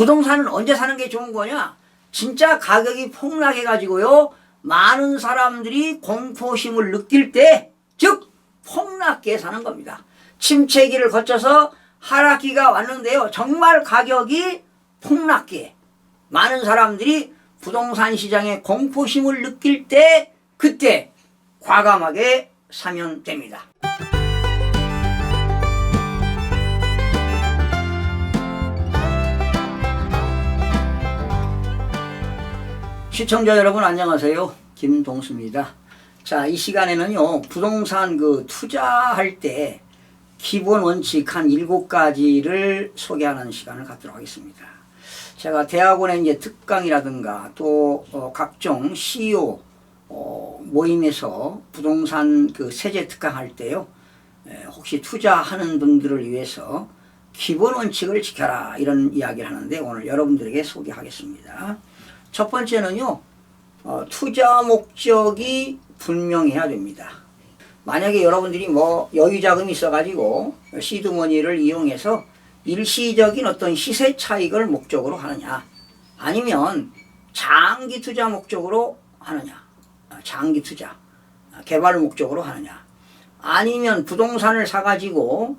부동산은 언제 사는 게 좋은 거냐? 진짜 가격이 폭락해가지고요, 많은 사람들이 공포심을 느낄 때, 즉 폭락기에 사는 겁니다. 침체기를 거쳐서 하락기가 왔는데요, 정말 가격이 폭락기에 많은 사람들이 부동산 시장에 공포심을 느낄 때, 그때 과감하게 사면 됩니다. 시청자 여러분 안녕하세요. 김동수입니다. 자, 이 시간에는요, 부동산 투자할 때 기본 원칙 한 7가지를 소개하는 시간을 갖도록 하겠습니다. 제가 대학원에 이제 특강이라든가 또 각종 CEO 모임에서 부동산 세제 특강할 때요, 혹시 투자하는 분들을 위해서 기본 원칙을 지켜라 이런 이야기를 하는데, 오늘 여러분들에게 소개하겠습니다. 첫 번째는요, 투자 목적이 분명해야 됩니다. 만약에 여러분들이 여유 자금이 있어가지고 시드머니를 이용해서 일시적인 어떤 시세 차익을 목적으로 하느냐, 아니면 장기 투자 목적으로 하느냐, 장기 투자, 개발 목적으로 하느냐, 아니면 부동산을 사가지고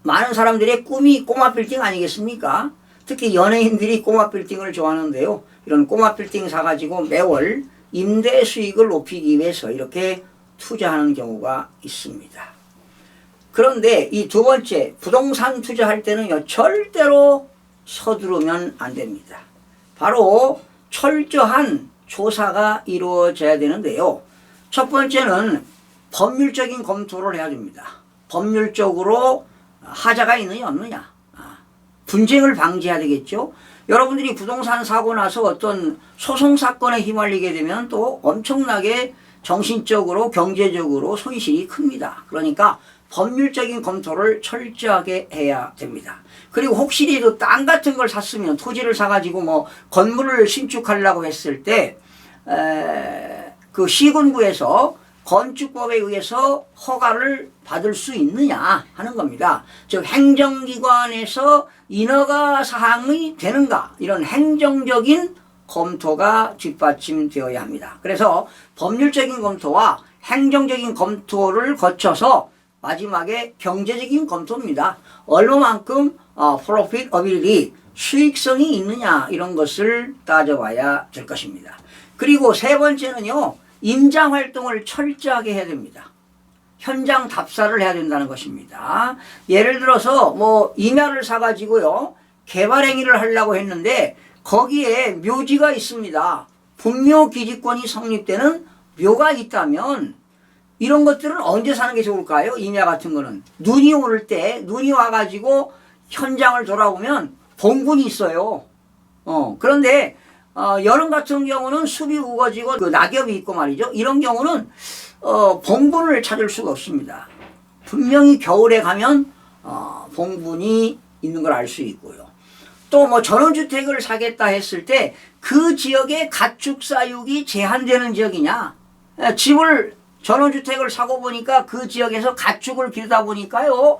많은 사람들의 꿈이 꼬마 빌딩 아니겠습니까? 특히 연예인들이 꼬마 빌딩을 좋아하는데요, 이런 꼬마 빌딩 사가지고 매월 임대 수익을 높이기 위해서 이렇게 투자하는 경우가 있습니다. 그런데 이 두 번째, 부동산 투자할 때는요, 절대로 서두르면 안 됩니다. 바로 철저한 조사가 이루어져야 되는데요, 첫 번째는 법률적인 검토를 해야 됩니다. 법률적으로 하자가 있느냐 없느냐, 분쟁을 방지해야 되겠죠. 여러분들이 부동산 사고 나서 어떤 소송 사건에 휘말리게 되면 또 엄청나게 정신적으로 경제적으로 손실이 큽니다. 그러니까 법률적인 검토를 철저하게 해야 됩니다. 그리고 혹시라도 땅 같은 걸 샀으면, 토지를 사가지고 건물을 신축하려고 했을 때 그 시군구에서 건축법에 의해서 허가를 받을 수 있느냐 하는 겁니다. 즉 행정기관에서 인허가 사항이 되는가, 이런 행정적인 검토가 뒷받침되어야 합니다. 그래서 법률적인 검토와 행정적인 검토를 거쳐서 마지막에 경제적인 검토입니다. 얼마만큼 profitability, 수익성이 있느냐, 이런 것을 따져봐야 될 것입니다. 그리고 세 번째는요, 임장 활동을 철저하게 해야 됩니다. 현장 답사를 해야 된다는 것입니다. 예를 들어서 임야를 사가지고요, 개발 행위를 하려고 했는데 거기에 묘지가 있습니다. 분묘기지권이 성립되는 묘가 있다면 이런 것들은 언제 사는 게 좋을까요? 임야 같은 거는 눈이 올 때, 눈이 와가지고 현장을 돌아보면 봉분이 있어요. 그런데 여름 같은 경우는 숲이 우거지고 낙엽이 있고 말이죠. 이런 경우는 봉분을 찾을 수가 없습니다. 분명히 겨울에 가면 봉분이 있는 걸 알 수 있고요. 또 전원주택을 사겠다 했을 때 그 지역에 가축 사육이 제한되는 지역이냐, 전원주택을 사고 보니까 그 지역에서 가축을 기르다 보니까요,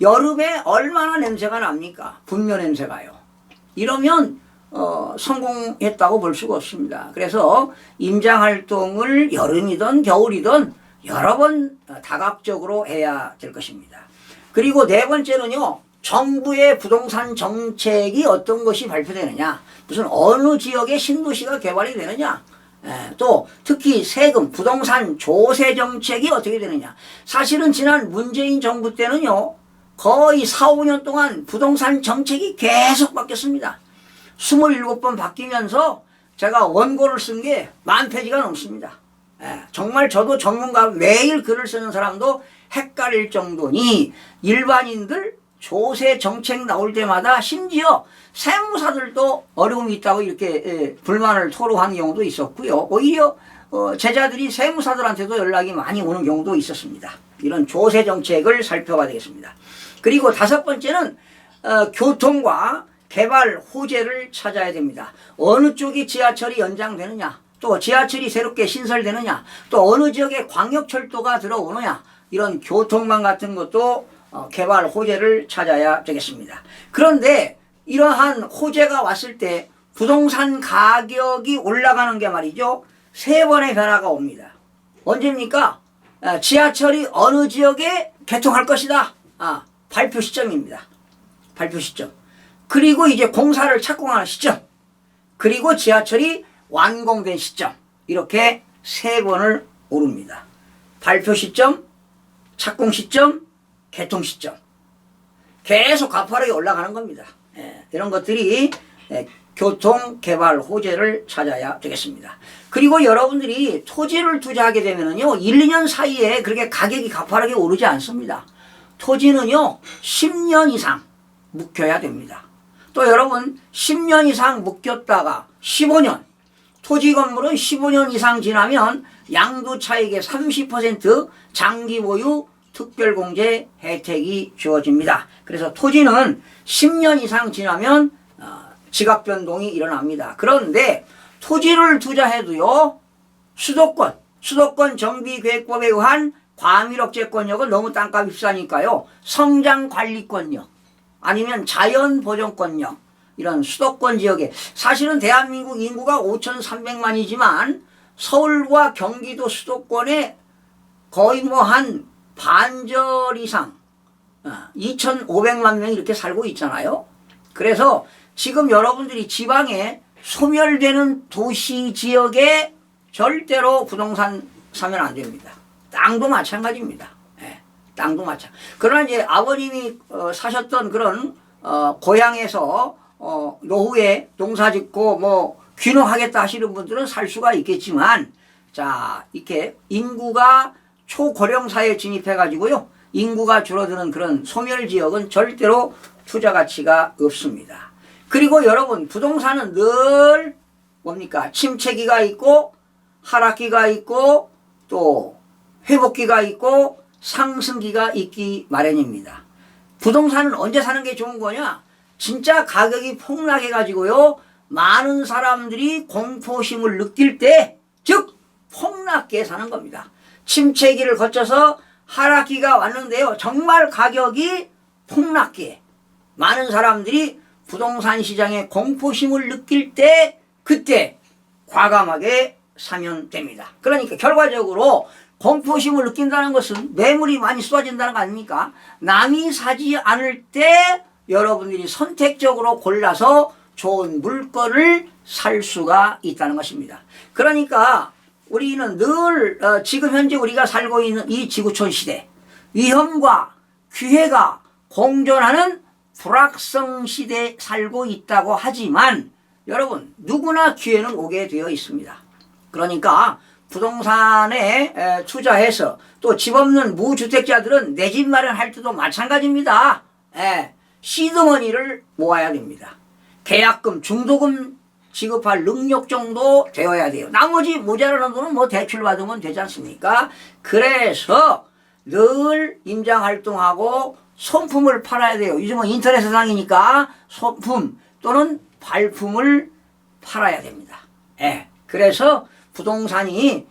여름에 얼마나 냄새가 납니까? 분뇨 냄새가요. 이러면 성공했다고 볼 수가 없습니다. 그래서 임장활동을 여름이든 겨울이든 여러 번 다각적으로 해야 될 것입니다. 그리고 네 번째는요, 정부의 부동산 정책이 어떤 것이 발표되느냐, 무슨 어느 지역에 신도시가 개발이 되느냐, 또 특히 세금, 부동산 조세 정책이 어떻게 되느냐. 사실은 지난 문재인 정부 때는요, 거의 4, 5년 동안 부동산 정책이 계속 바뀌었습니다. 27번 바뀌면서 제가 원고를 쓴 게 10,000페이지가 넘습니다. 정말 저도 전문가, 매일 글을 쓰는 사람도 헷갈릴 정도니 일반인들 조세 정책 나올 때마다 심지어 세무사들도 어려움이 있다고 이렇게 불만을 토로하는 경우도 있었고요. 오히려 제자들이 세무사들한테도 연락이 많이 오는 경우도 있었습니다. 이런 조세 정책을 살펴봐야 되겠습니다. 그리고 다섯 번째는 교통과 개발 호재를 찾아야 됩니다. 어느 쪽이 지하철이 연장되느냐, 또 지하철이 새롭게 신설되느냐, 또 어느 지역에 광역철도가 들어오느냐, 이런 교통망 같은 것도 개발 호재를 찾아야 되겠습니다. 그런데 이러한 호재가 왔을 때 부동산 가격이 올라가는 게 말이죠. 세 번의 변화가 옵니다. 언제입니까? 지하철이 어느 지역에 개통할 것이다. 발표 시점입니다. 발표 시점. 그리고 이제 공사를 착공하는 시점. 그리고 지하철이 완공된 시점. 이렇게 세 번을 오릅니다. 발표 시점, 착공 시점, 개통 시점. 계속 가파르게 올라가는 겁니다. 이런 것들이 교통개발 호재를 찾아야 되겠습니다. 그리고 여러분들이 토지를 투자하게 되면요, 1, 2년 사이에 그렇게 가격이 가파르게 오르지 않습니다. 토지는요, 10년 이상 묵혀야 됩니다. 또 여러분, 10년 이상 묵혔다가 15년, 토지 건물은 15년 이상 지나면 양도차익의 30% 장기 보유 특별공제 혜택이 주어집니다. 그래서 토지는 10년 이상 지나면 지각 변동이 일어납니다. 그런데 토지를 투자해도요, 수도권 정비계획법에 의한 과밀억제권역은 너무 땅값이 비싸니까요, 성장관리권역 아니면 자연보존권역, 이런 수도권 지역에, 사실은 대한민국 인구가 5,300만이지만 서울과 경기도 수도권에 거의 뭐 한 반절 이상 2,500만 명이 이렇게 살고 있잖아요. 그래서 지금 여러분들이 지방에 소멸되는 도시 지역에 절대로 부동산 사면 안 됩니다. 땅도 마찬가지입니다. 땅도 마찬가지. 그러나 이제 아버님이 사셨던 그런 고향에서 노후에 농사짓고 뭐 귀농하겠다 하시는 분들은 살 수가 있겠지만, 자, 이렇게 인구가 초고령사에 진입해 가지고요, 인구가 줄어드는 그런 소멸 지역은 절대로 투자 가치가 없습니다. 그리고 여러분, 부동산은 늘 뭡니까? 침체기가 있고 하락기가 있고 또 회복기가 있고 상승기가 있기 마련입니다. 부동산은 언제 사는 게 좋은 거냐? 진짜 가격이 폭락해 가지고요, 많은 사람들이 공포심을 느낄 때, 즉 폭락기에 사는 겁니다. 침체기를 거쳐서 하락기가 왔는데요, 정말 가격이 폭락기에 많은 사람들이 부동산 시장에 공포심을 느낄 때, 그때 과감하게 사면 됩니다. 그러니까 결과적으로 공포심을 느낀다는 것은 매물이 많이 쏟아진다는 거 아닙니까? 남이 사지 않을 때 여러분들이 선택적으로 골라서 좋은 물건을 살 수가 있다는 것입니다. 그러니까 우리는 늘 지금 현재 우리가 살고 있는 이 지구촌 시대, 위험과 기회가 공존하는 불확성 시대에 살고 있다고 하지만 여러분, 누구나 기회는 오게 되어 있습니다. 그러니까 부동산에 투자해서 또 집 없는 무주택자들은 내 집 마련할 때도 마찬가지입니다. 시드머니를 모아야 됩니다. 계약금, 중도금 지급할 능력 정도 되어야 돼요. 나머지 모자라는 돈은 뭐 대출 받으면 되지 않습니까? 그래서 늘 임장활동하고 손품을 팔아야 돼요. 요즘은 인터넷 세상이니까 손품 또는 발품을 팔아야 됩니다. 그래서 부동산이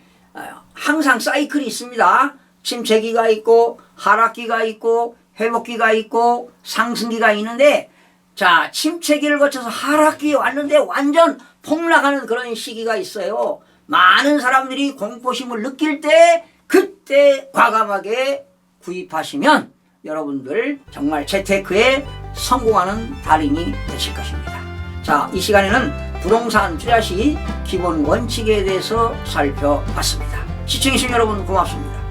항상 사이클이 있습니다. 침체기가 있고 하락기가 있고 회복기가 있고 상승기가 있는데, 자, 침체기를 거쳐서 하락기에 왔는데 완전 폭락하는 그런 시기가 있어요. 많은 사람들이 공포심을 느낄 때, 그때 과감하게 구입하시면 여러분들 정말 재테크에 성공하는 달인이 되실 것입니다. 자, 이 시간에는 부동산 투자 시 기본 원칙에 대해서 살펴봤습니다. 시청해주신 여러분 고맙습니다.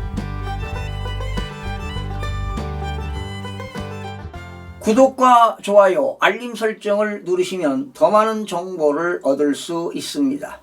구독과 좋아요, 알림 설정을 누르시면 더 많은 정보를 얻을 수 있습니다.